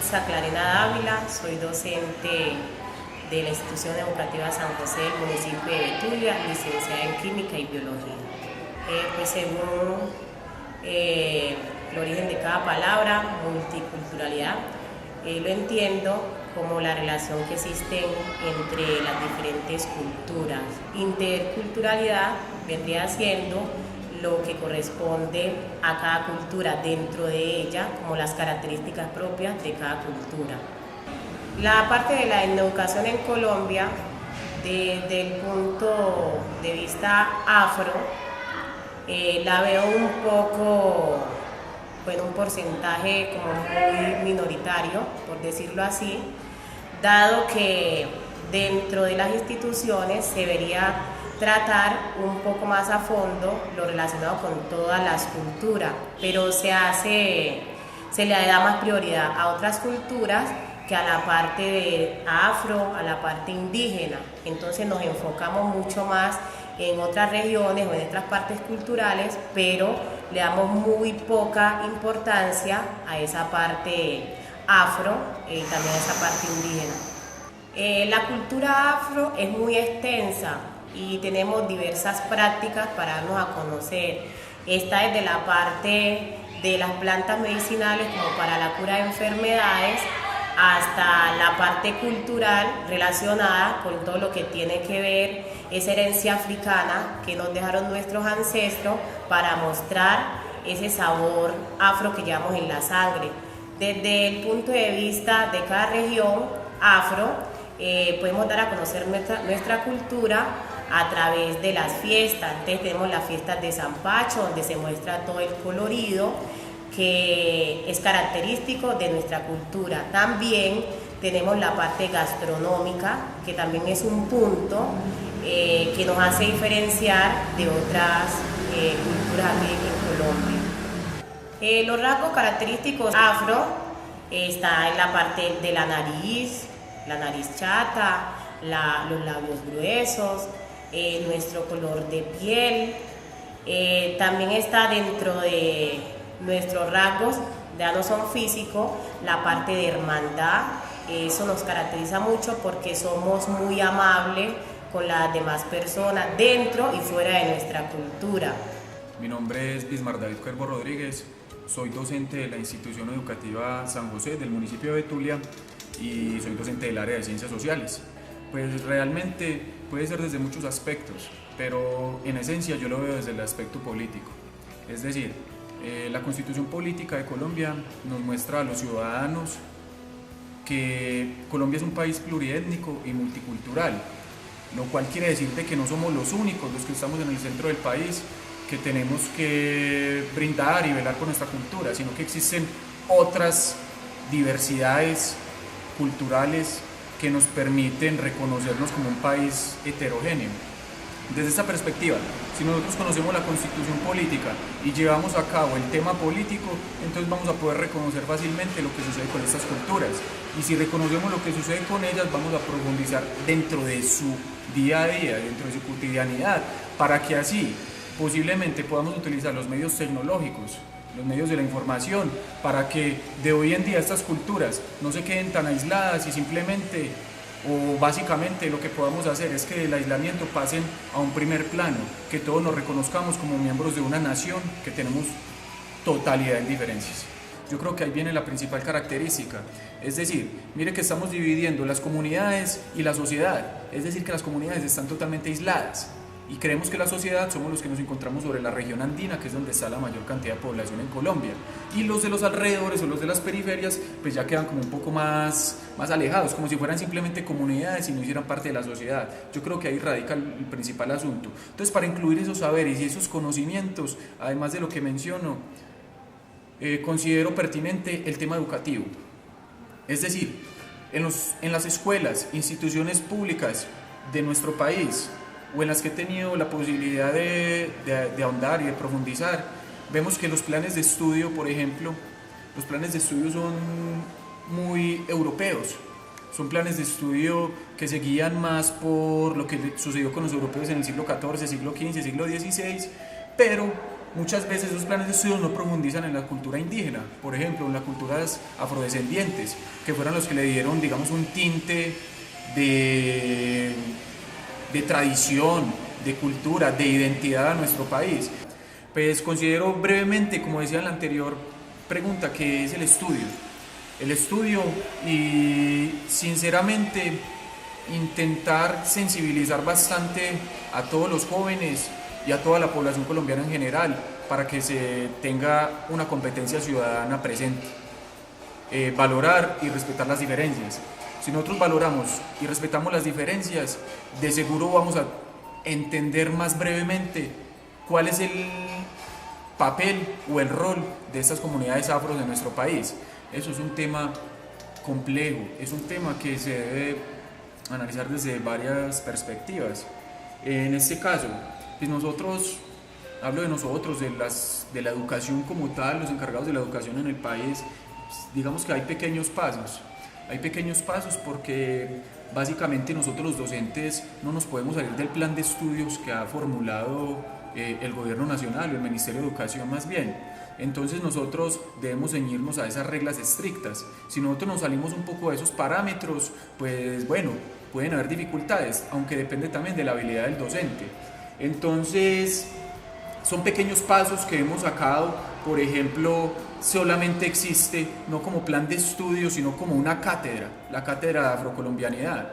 Elsa Clarena Dávila, soy docente de la Institución Educativa San José del municipio de Betulia, licenciada en Química y Biología. Pues según el origen de cada palabra, multiculturalidad, lo entiendo como la relación que existe entre las diferentes culturas. Interculturalidad vendría siendo lo que corresponde a cada cultura dentro de ella, como las características propias de cada cultura. La parte de la educación en Colombia, desde el punto de vista afro, la veo un poco, bueno, un porcentaje como muy minoritario, por decirlo así, dado que dentro de las instituciones se debería tratar un poco más a fondo lo relacionado con todas las culturas, pero se le da más prioridad a otras culturas que a la parte de afro, a la parte indígena. Entonces nos enfocamos mucho más en otras regiones o en otras partes culturales, pero le damos muy poca importancia a esa parte afro y también a esa parte indígena. La cultura afro es muy extensa y tenemos diversas prácticas para darnos a conocer. Esta es de la parte de las plantas medicinales como para la cura de enfermedades, hasta la parte cultural relacionada con todo lo que tiene que ver esa herencia africana que nos dejaron nuestros ancestros para mostrar ese sabor afro que llevamos en la sangre. Desde el punto de vista de cada región afro, podemos dar a conocer nuestra cultura a través de las fiestas. Entonces tenemos las fiestas de San Pacho, donde se muestra todo el colorido que es característico de nuestra cultura. También tenemos la parte gastronómica, que también es un punto que nos hace diferenciar de otras culturas aquí en Colombia. Los rasgos característicos afro está en la parte de la nariz chata, los labios gruesos, nuestro color de piel. También está dentro de nuestros rasgos, ya no son físicos, la parte de hermandad. Eso nos caracteriza mucho porque somos muy amables con las demás personas dentro y fuera de nuestra cultura. Mi nombre es Bismar David Cuervo Rodríguez, soy docente de la Institución Educativa San José del municipio de Betulia y soy docente del área de Ciencias Sociales. Pues realmente puede ser desde muchos aspectos, pero en esencia yo lo veo desde el aspecto político. Es decir, la Constitución Política de Colombia nos muestra a los ciudadanos que Colombia es un país pluriétnico y multicultural, lo cual quiere decir que no somos los únicos, los que estamos en el centro del país, que tenemos que brindar y velar por nuestra cultura, sino que existen otras diversidades culturales que nos permiten reconocernos como un país heterogéneo. Desde esta perspectiva, si nosotros conocemos la Constitución Política y llevamos a cabo el tema político, entonces vamos a poder reconocer fácilmente lo que sucede con estas culturas. Y si reconocemos lo que sucede con ellas, vamos a profundizar dentro de su día a día, dentro de su cotidianidad, para que así posiblemente podamos utilizar los medios tecnológicos, los medios de la información, para que de hoy en día estas culturas no se queden tan aisladas y simplemente o básicamente lo que podamos hacer es que del aislamiento pasen a un primer plano, que todos nos reconozcamos como miembros de una nación que tenemos totalidad en diferencias. Yo creo que ahí viene la principal característica, es decir, mire que estamos dividiendo las comunidades y la sociedad, es decir que las comunidades están totalmente aisladas y creemos que la sociedad somos los que nos encontramos sobre la región andina, que es donde está la mayor cantidad de población en Colombia, y los de los alrededores o los de las periferias pues ya quedan como un poco más alejados, como si fueran simplemente comunidades y no hicieran parte de la sociedad. Yo creo que ahí radica el principal asunto. Entonces, para incluir esos saberes y esos conocimientos, además de lo que menciono, considero pertinente el tema educativo, es decir, en las escuelas, instituciones públicas de nuestro país, o en las que he tenido la posibilidad de ahondar y de profundizar, vemos que los planes de estudio, por ejemplo, los planes de estudio son muy europeos, son planes de estudio que se guían más por lo que sucedió con los europeos en el siglo XIV, siglo XV, siglo XVI, pero muchas veces esos planes de estudio no profundizan en la cultura indígena, por ejemplo, en las culturas afrodescendientes, que fueron los que le dieron, digamos, un tinte de tradición, de cultura, de identidad a nuestro país. Pues considero brevemente, como decía en la anterior pregunta, que es el estudio. El estudio y sinceramente intentar sensibilizar bastante a todos los jóvenes y a toda la población colombiana en general para que se tenga una competencia ciudadana presente. Valorar y respetar las diferencias. Si nosotros valoramos y respetamos las diferencias, de seguro vamos a entender más brevemente cuál es el papel o el rol de estas comunidades afro de nuestro país. Eso es un tema complejo, es un tema que se debe analizar desde varias perspectivas. En este caso, pues nosotros, hablo de nosotros, de la educación como tal, los encargados de la educación en el país, digamos que hay pequeños pasos porque básicamente nosotros los docentes no nos podemos salir del plan de estudios que ha formulado el gobierno nacional o el Ministerio de Educación más bien. Entonces nosotros debemos ceñirnos a esas reglas estrictas. Si nosotros nos salimos un poco de esos parámetros, pues bueno, pueden haber dificultades, aunque depende también de la habilidad del docente. Entonces son pequeños pasos que hemos sacado. Por ejemplo, solamente existe, no como plan de estudio, sino como una cátedra, la cátedra de afrocolombianidad,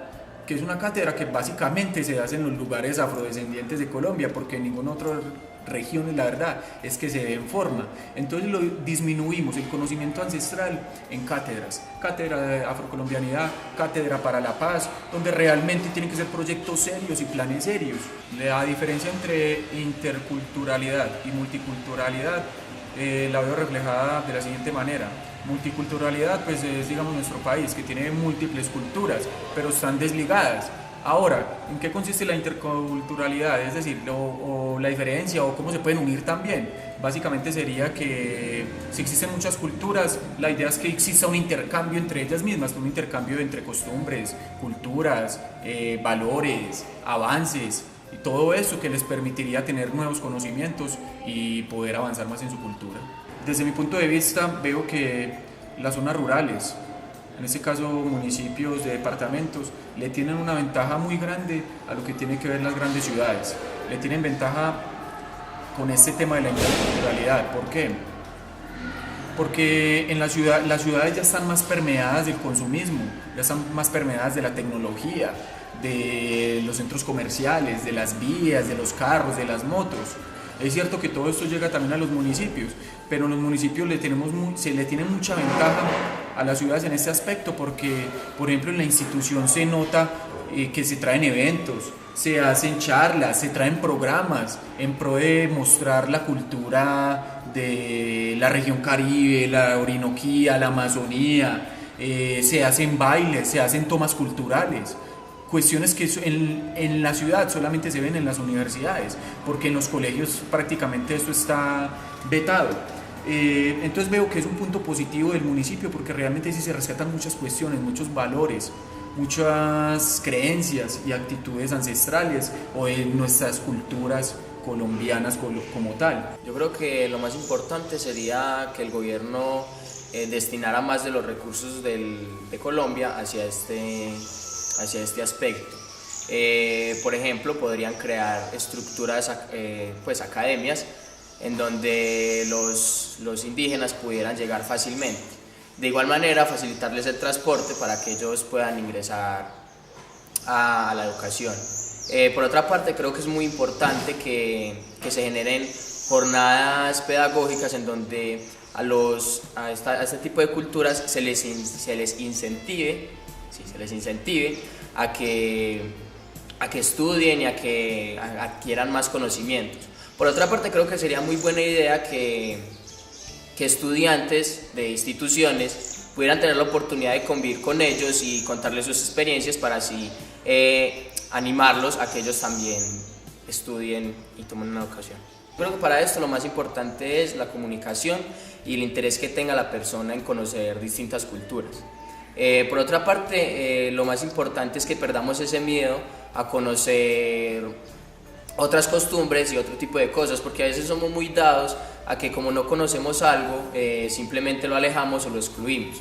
que es una cátedra que básicamente se hace en los lugares afrodescendientes de Colombia, porque en ninguna otra región, la verdad, es que se dé en forma. Entonces lo disminuimos, el conocimiento ancestral, en cátedras, cátedra de afrocolombianidad, cátedra para la paz, donde realmente tienen que ser proyectos serios y planes serios. La diferencia entre interculturalidad y multiculturalidad la veo reflejada de la siguiente manera. Multiculturalidad pues es, digamos, nuestro país, que tiene múltiples culturas, pero están desligadas. Ahora, ¿en qué consiste la interculturalidad? Es decir, o la diferencia, o cómo se pueden unir también. Básicamente sería que si existen muchas culturas, la idea es que exista un intercambio entre ellas mismas, un intercambio entre costumbres, culturas, valores, avances, y todo eso que les permitiría tener nuevos conocimientos y poder avanzar más en su cultura. Desde mi punto de vista veo que las zonas rurales, en este caso municipios de departamentos, le tienen una ventaja muy grande a lo que tiene que ver las grandes ciudades. Le tienen ventaja con este tema de la interculturalidad. ¿Por qué? Porque en las ciudades ya están más permeadas del consumismo, ya están más permeadas de la tecnología, de los centros comerciales, de las vías, de los carros, de las motos. Es cierto que todo esto llega también a los municipios, pero en los municipios se le tiene mucha ventaja a las ciudades en este aspecto, porque, por ejemplo, en la institución se nota que se traen eventos, se hacen charlas, se traen programas en pro de mostrar la cultura de la región Caribe, la Orinoquía, la Amazonía, se hacen bailes, se hacen tomas culturales. Cuestiones que en la ciudad solamente se ven en las universidades, porque en los colegios prácticamente esto está vetado. Entonces veo que es un punto positivo del municipio, porque realmente sí se rescatan muchas cuestiones, muchos valores, muchas creencias y actitudes ancestrales o en nuestras culturas colombianas como tal. Yo creo que lo más importante sería que el gobierno destinara más de los recursos de Colombia hacia este aspecto. Por ejemplo, podrían crear estructuras, pues academias, en donde los indígenas pudieran llegar fácilmente. De igual manera, facilitarles el transporte para que ellos puedan ingresar a la educación. Por otra parte, creo que es muy importante que se generen jornadas pedagógicas en donde a este tipo de culturas se les incentive a que estudien y a que adquieran más conocimientos. Por otra parte, creo que sería muy buena idea que estudiantes de instituciones pudieran tener la oportunidad de convivir con ellos y contarles sus experiencias para así animarlos a que ellos también estudien y tomen una educación. Creo que para esto lo más importante es la comunicación y el interés que tenga la persona en conocer distintas culturas. Por otra parte, lo más importante es que perdamos ese miedo a conocer otras costumbres y otro tipo de cosas, porque a veces somos muy dados a que como no conocemos algo, simplemente lo alejamos o lo excluimos.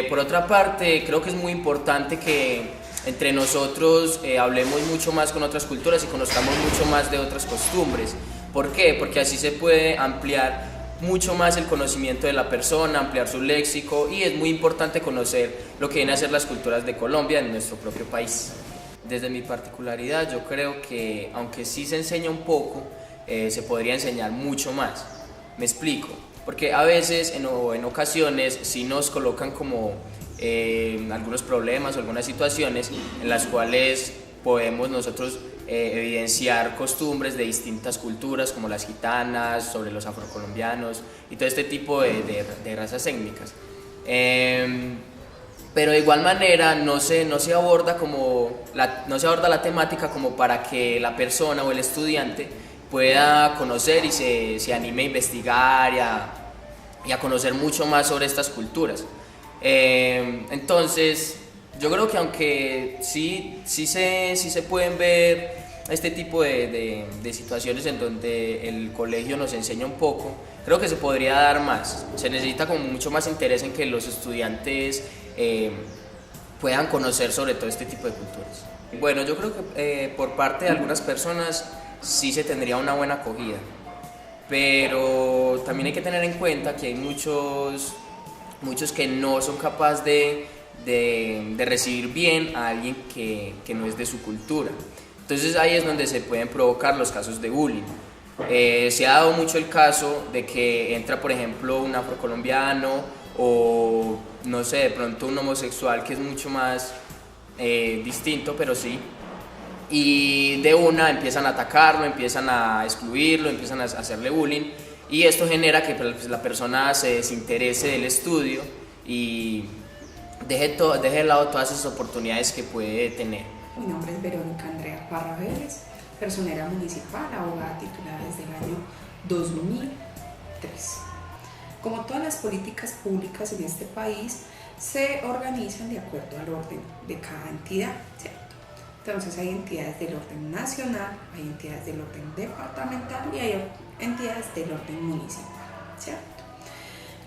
Por otra parte, creo que es muy importante que entre nosotros hablemos mucho más con otras culturas y conozcamos mucho más de otras costumbres. ¿Por qué? Porque así se puede ampliar mucho más el conocimiento de la persona, ampliar su léxico, y es muy importante conocer lo que vienen a ser las culturas de Colombia en nuestro propio país. Desde mi particularidad, yo creo que aunque sí se enseña un poco, se podría enseñar mucho más. Me explico, porque a veces en ocasiones sí nos colocan como algunos problemas o algunas situaciones en las cuales podemos nosotros evidenciar costumbres de distintas culturas como las gitanas, sobre los afrocolombianos y todo este tipo de razas étnicas. Pero de igual manera no se aborda la temática como para que la persona o el estudiante pueda conocer y se anime a investigar y a conocer mucho más sobre estas culturas. Entonces, yo creo que aunque sí se pueden ver este tipo de situaciones en donde el colegio nos enseña un poco, creo que se podría dar más. Se necesita como mucho más interés en que los estudiantes puedan conocer sobre todo este tipo de culturas. Bueno, yo creo que por parte de algunas personas sí se tendría una buena acogida, pero también hay que tener en cuenta que hay muchos que no son capaces de recibir bien a alguien que no es de su cultura. Entonces ahí es donde se pueden provocar los casos de bullying. Se ha dado mucho el caso de que entra, por ejemplo, un afrocolombiano o, no sé, de pronto un homosexual que es mucho más distinto, pero sí, y de una empiezan a atacarlo, empiezan a excluirlo, empiezan a hacerle bullying, y esto genera que pues, la persona se desinterese del estudio y deje de lado todas esas oportunidades que puede tener. Mi nombre es Verónica Andrea Parra Vélez, personera municipal, abogada titulada desde el año 2003. Como todas las políticas públicas en este país, se organizan de acuerdo al orden de cada entidad, ¿cierto? Entonces hay entidades del orden nacional, hay entidades del orden departamental y hay entidades del orden municipal, ¿cierto?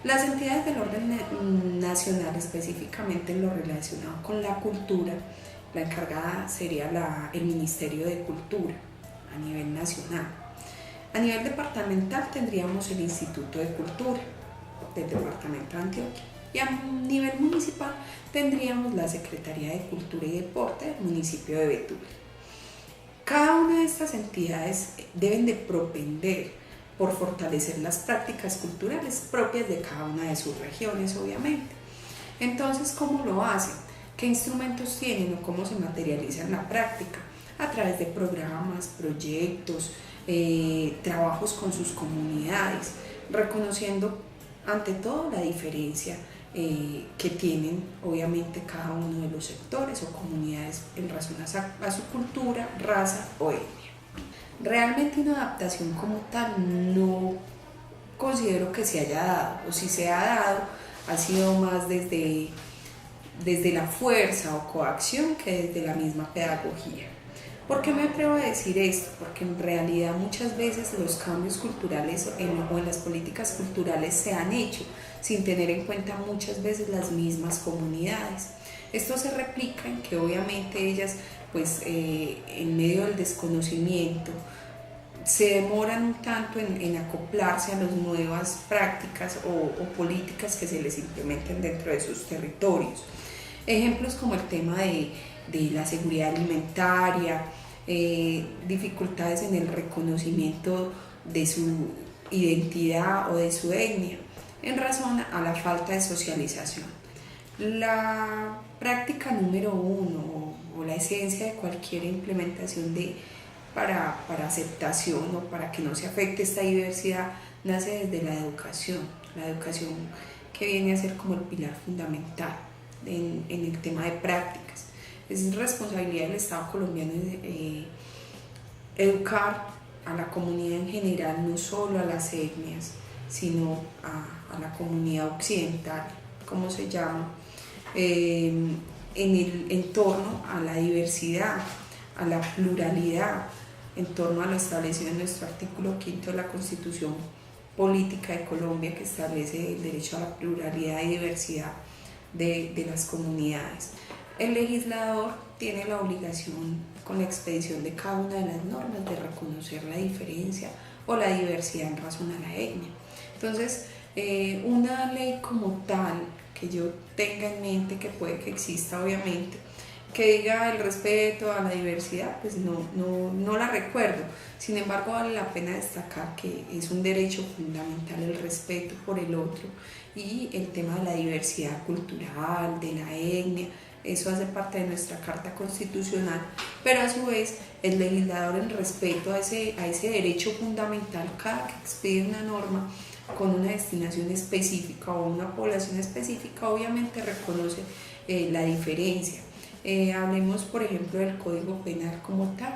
Las entidades del orden nacional, específicamente en lo relacionado con la cultura, la encargada sería el Ministerio de Cultura a nivel nacional. A nivel departamental tendríamos el Instituto de Cultura del Departamento de Antioquia, y a nivel municipal tendríamos la Secretaría de Cultura y Deporte del municipio de Betulia. Cada una de estas entidades deben de propender por fortalecer las prácticas culturales propias de cada una de sus regiones, obviamente. Entonces, ¿cómo lo hacen? ¿Qué instrumentos tienen o cómo se materializa en la práctica? A través de programas, proyectos, trabajos con sus comunidades, reconociendo ante todo la diferencia que tienen obviamente cada uno de los sectores o comunidades en razón a su cultura, raza o etnia. Realmente una adaptación como tal no considero que se haya dado, o si se ha dado ha sido más desde la fuerza o coacción que desde la misma pedagogía. ¿Por qué me atrevo a decir esto? Porque en realidad muchas veces los cambios culturales o en las políticas culturales se han hecho sin tener en cuenta muchas veces las mismas comunidades. Esto se replica en que obviamente ellas, pues en medio del desconocimiento, se demoran un tanto en acoplarse a las nuevas prácticas o políticas que se les implementen dentro de sus territorios. Ejemplos como el tema de la seguridad alimentaria, dificultades en el reconocimiento de su identidad o de su etnia, en razón a la falta de socialización. La práctica número 1 o la esencia de cualquier implementación para aceptación o para que no se afecte esta diversidad nace desde la educación que viene a ser como el pilar fundamental en el tema de prácticas. Es responsabilidad del Estado colombiano educar a la comunidad en general, no solo a las etnias, sino a la comunidad occidental, como se llama, en torno a la diversidad, a la pluralidad en torno a lo establecido en nuestro artículo 5 de la Constitución Política de Colombia, que establece el derecho a la pluralidad y diversidad de las comunidades. El legislador tiene la obligación, con la expedición de cada una de las normas, de reconocer la diferencia o la diversidad en razón a la etnia. Entonces, una ley como tal, que yo tenga en mente, que puede que exista obviamente, que diga el respeto a la diversidad, pues no la recuerdo. Sin embargo, vale la pena destacar que es un derecho fundamental el respeto por el otro, y el tema de la diversidad cultural, de la etnia, eso hace parte de nuestra Carta Constitucional, pero a su vez el legislador, en respeto a ese derecho fundamental, cada que expide una norma con una destinación específica o una población específica, obviamente reconoce la diferencia. Hablemos, por ejemplo, del Código Penal como tal.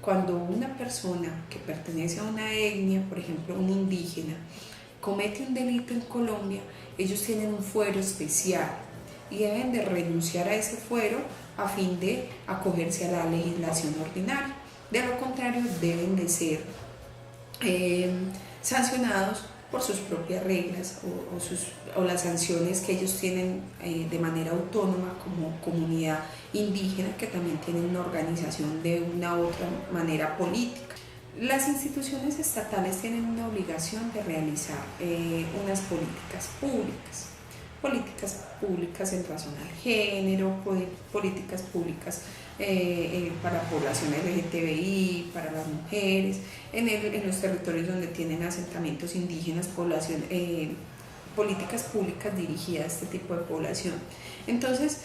Cuando una persona que pertenece a una etnia, por ejemplo un indígena, comete un delito en Colombia, ellos tienen un fuero especial y deben de renunciar a ese fuero a fin de acogerse a la legislación ordinaria. De lo contrario, deben de ser sancionados por sus propias reglas o las sanciones que ellos tienen de manera autónoma como comunidad indígena, que también tienen una organización de una u otra manera política. Las instituciones estatales tienen una obligación de realizar unas políticas públicas en razón al género, políticas públicas para población LGTBI, para las mujeres, en los territorios donde tienen asentamientos indígenas, políticas públicas dirigidas a este tipo de población. Entonces,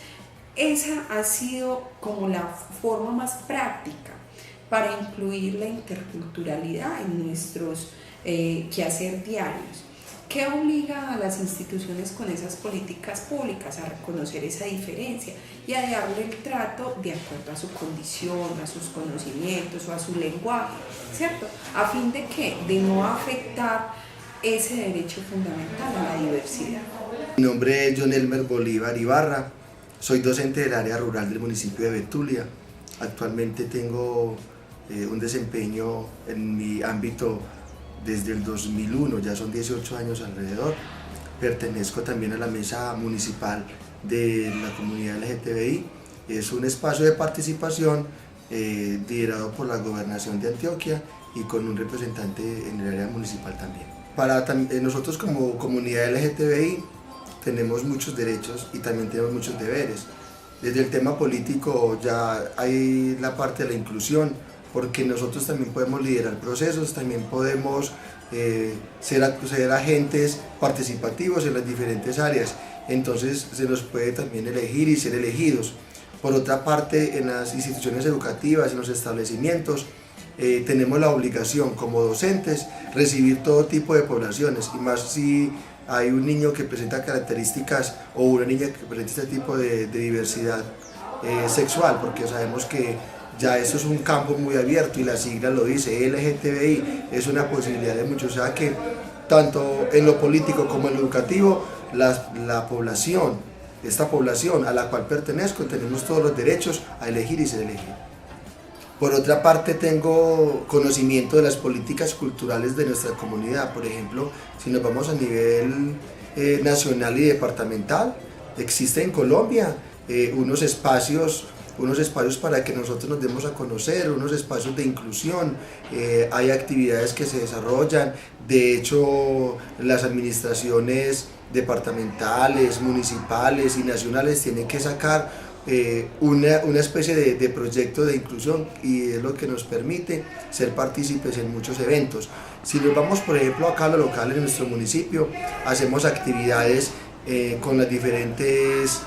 esa ha sido como la forma más práctica para incluir la interculturalidad en nuestros quehacer diarios. ¿Qué obliga a las instituciones con esas políticas públicas? A reconocer esa diferencia y a darle el trato de acuerdo a su condición, a sus conocimientos o a su lenguaje, ¿cierto? A fin de ¿qué? De no afectar ese derecho fundamental a la diversidad. Mi nombre es John Elmer Bolívar Ibarra, soy docente del área rural del municipio de Betulia. Actualmente tengo un desempeño en mi ámbito desde el 2001, ya son 18 años alrededor. Pertenezco también a la mesa municipal de la comunidad LGTBI. Es un espacio de participación liderado por la Gobernación de Antioquia y con un representante en el área municipal también. Nosotros como comunidad LGTBI tenemos muchos derechos y también tenemos muchos deberes. Desde el tema político ya hay la parte de la inclusión, porque nosotros también podemos liderar procesos, también podemos ser agentes participativos en las diferentes áreas, entonces se nos puede también elegir y ser elegidos. Por otra parte, en las instituciones educativas, en los establecimientos, tenemos la obligación como docentes recibir todo tipo de poblaciones, y más si hay un niño que presenta características o una niña que presenta este tipo de diversidad sexual, porque sabemos que ya eso es un campo muy abierto y la sigla lo dice, LGTBI es una posibilidad de muchos, o sea que tanto en lo político como en lo educativo, esta población a la cual pertenezco, tenemos todos los derechos a elegir y ser elegidos. Por otra parte, tengo conocimiento de las políticas culturales de nuestra comunidad. Por ejemplo, si nos vamos a nivel nacional y departamental, existe en Colombia unos espacios para que nosotros nos demos a conocer, unos espacios de inclusión. Hay actividades que se desarrollan. De hecho, las administraciones departamentales, municipales y nacionales tienen que sacar una especie de proyecto de inclusión, y es lo que nos permite ser partícipes en muchos eventos. Si nos vamos, por ejemplo, acá a lo local en nuestro municipio, hacemos actividades con las diferentes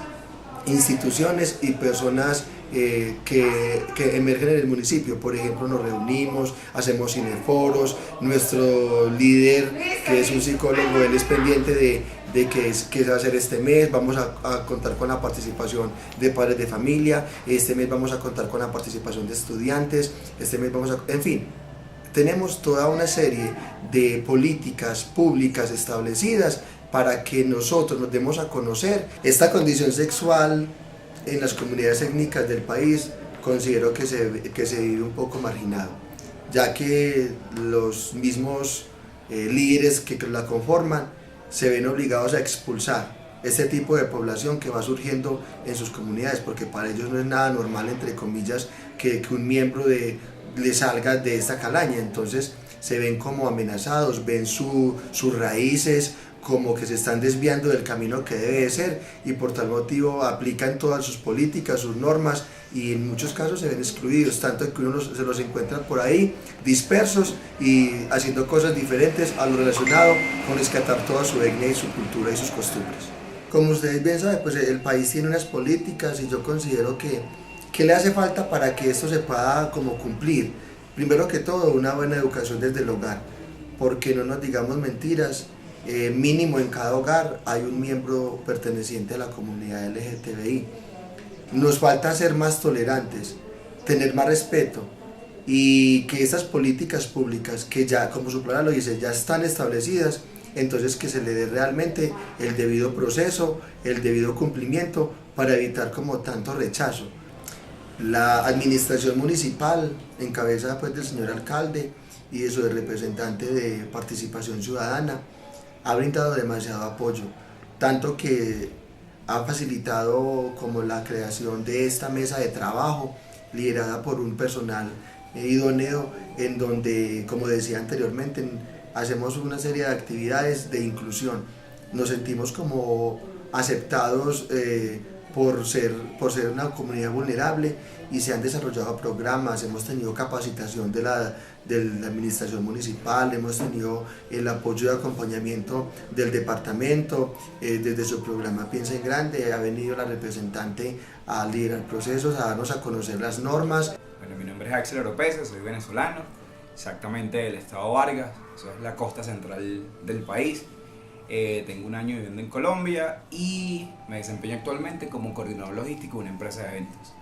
instituciones y personas que emergen en el municipio. Por ejemplo, nos reunimos, hacemos cineforos, nuestro líder, que es un psicólogo, él es pendiente de qué se va a hacer este mes. Vamos a contar con la participación de padres de familia, este mes vamos a contar con la participación de estudiantes, este mes en fin, tenemos toda una serie de políticas públicas establecidas para que nosotros nos demos a conocer. Esta condición sexual en las comunidades étnicas del país considero que se vive un poco marginado. ya que los mismos líderes que la conforman se ven obligados a expulsar este tipo de población que va surgiendo en sus comunidades, porque para ellos no es nada normal, entre comillas, que un miembro le salga de esta calaña. Entonces se ven como amenazados, ven sus raíces como que se están desviando del camino que debe de ser, y por tal motivo aplican todas sus políticas, sus normas, y en muchos casos se ven excluidos, tanto que uno se los encuentra por ahí dispersos y haciendo cosas diferentes a lo relacionado con rescatar toda su etnia y su cultura y sus costumbres. Como ustedes bien saben, pues el país tiene unas políticas, y yo considero que le hace falta para que esto se pueda como cumplir. Primero que todo, una buena educación desde el hogar, porque no nos digamos mentiras, mínimo en cada hogar hay un miembro perteneciente a la comunidad LGTBI. Nos falta ser más tolerantes, tener más respeto, y que estas políticas públicas, que ya, como su palabra lo dice, ya están establecidas, entonces que se le dé realmente el debido proceso, el debido cumplimiento, para evitar como tanto rechazo. La administración municipal, en cabeza pues del señor alcalde y de su representante de participación ciudadana, ha brindado demasiado apoyo, tanto que ha facilitado como la creación de esta mesa de trabajo liderada por un personal idóneo, en donde, como decía anteriormente, hacemos una serie de actividades de inclusión. Nos sentimos como aceptados por ser una comunidad vulnerable, y se han desarrollado programas, hemos tenido capacitación de la administración municipal, hemos tenido el apoyo y acompañamiento del departamento, desde su programa Piensa en Grande ha venido la representante a liderar procesos, a darnos a conocer las normas. Bueno, mi nombre es Axel Oropesa, soy venezolano, exactamente del estado Vargas, eso es la costa central del país. Tengo un año viviendo en Colombia y me desempeño actualmente como coordinador logístico de una empresa de eventos.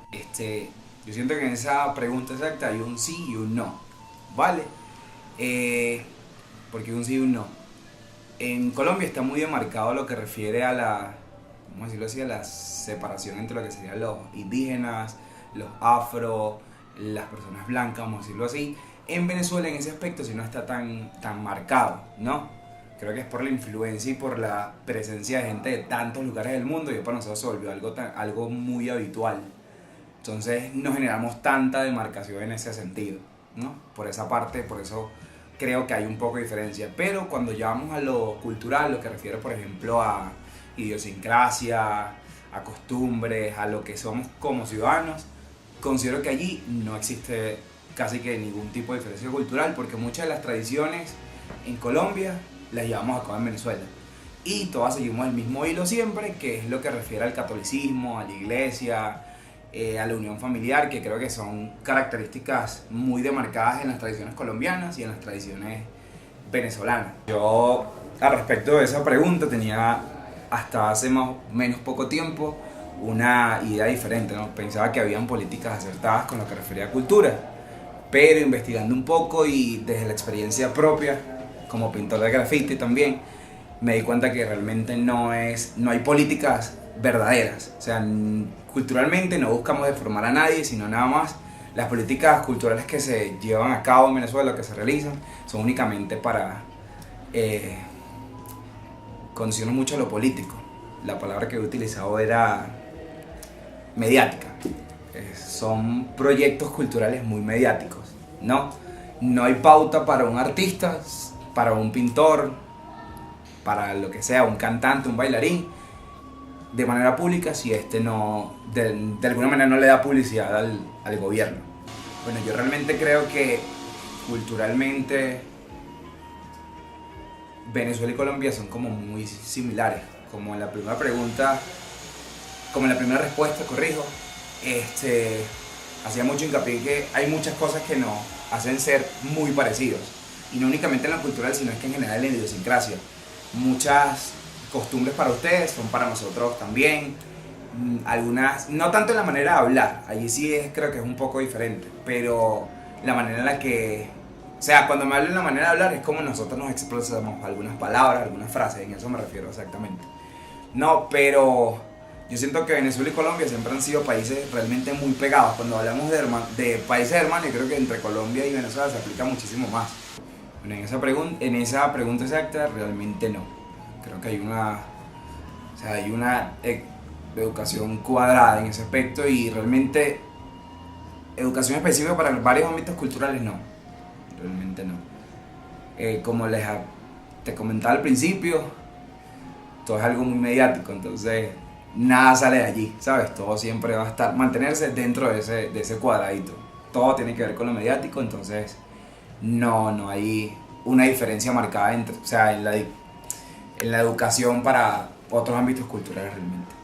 Yo siento que en esa pregunta exacta hay un sí y un no, ¿vale? Porque un sí y un no. En Colombia está muy demarcado lo que refiere a vamos a decirlo así, a la separación entre lo que serían los indígenas, los afro, las personas blancas, vamos a decirlo así. En Venezuela en ese aspecto sí no está tan marcado, ¿no? Creo que es por la influencia y por la presencia de gente de tantos lugares del mundo, y para nosotros se volvió algo muy habitual. Entonces no generamos tanta demarcación en ese sentido, ¿no? Por esa parte, por eso creo que hay un poco de diferencia. Pero cuando ya vamos a lo cultural, lo que refiere por ejemplo a idiosincrasia, a costumbres, a lo que somos como ciudadanos, considero que allí no existe casi que ningún tipo de diferencia cultural, porque muchas de las tradiciones en Colombia las llevamos acá en Venezuela, y todas seguimos el mismo hilo siempre, que es lo que refiere al catolicismo, a la iglesia, a la unión familiar, que creo que son características muy demarcadas en las tradiciones colombianas y en las tradiciones venezolanas. Yo, al respecto de esa pregunta, tenía hasta hace más o menos poco tiempo una idea diferente, ¿no? Pensaba que habían políticas acertadas con lo que refería a cultura, pero investigando un poco y desde la experiencia propia como pintor de graffiti también, me di cuenta que realmente no hay políticas verdaderas. O sea, culturalmente no buscamos deformar a nadie, sino nada más las políticas culturales que se llevan a cabo en Venezuela, que se realizan, son únicamente para condicionar mucho lo político. La palabra que he utilizado era mediática. Son proyectos culturales muy mediáticos, ¿no? No hay pauta para un artista, para un pintor, para lo que sea, un cantante, un bailarín, de manera pública, si no, de alguna manera no le da publicidad al gobierno. Bueno, yo realmente creo que culturalmente Venezuela y Colombia son como muy similares. Como en la primera pregunta, como en la primera respuesta, corrijo, hacía mucho hincapié que hay muchas cosas que nos hacen ser muy parecidos. Y no únicamente en la cultural, sino es que en general en la idiosincrasia. Muchas costumbres para ustedes son para nosotros también. Algunas, no tanto en la manera de hablar, allí sí creo que es un poco diferente, pero la manera en la que, o sea, cuando me hablo en la manera de hablar es como nosotros nos expresamos, algunas palabras, algunas frases, en eso me refiero exactamente. No, pero Yo siento que Venezuela y Colombia siempre han sido países realmente muy pegados. Cuando hablamos de países hermanos, yo creo que entre Colombia y Venezuela se aplica muchísimo más. Bueno, en esa pregunta exacta realmente no. Creo que hay una educación cuadrada en ese aspecto y realmente educación específica para varios ámbitos culturales no. Realmente no. Como te comentaba al principio, todo es algo muy mediático, entonces nada sale de allí, ¿sabes? Todo siempre va a mantenerse dentro de ese cuadradito. Todo tiene que ver con lo mediático, entonces no hay una diferencia marcada en la educación para otros ámbitos culturales realmente.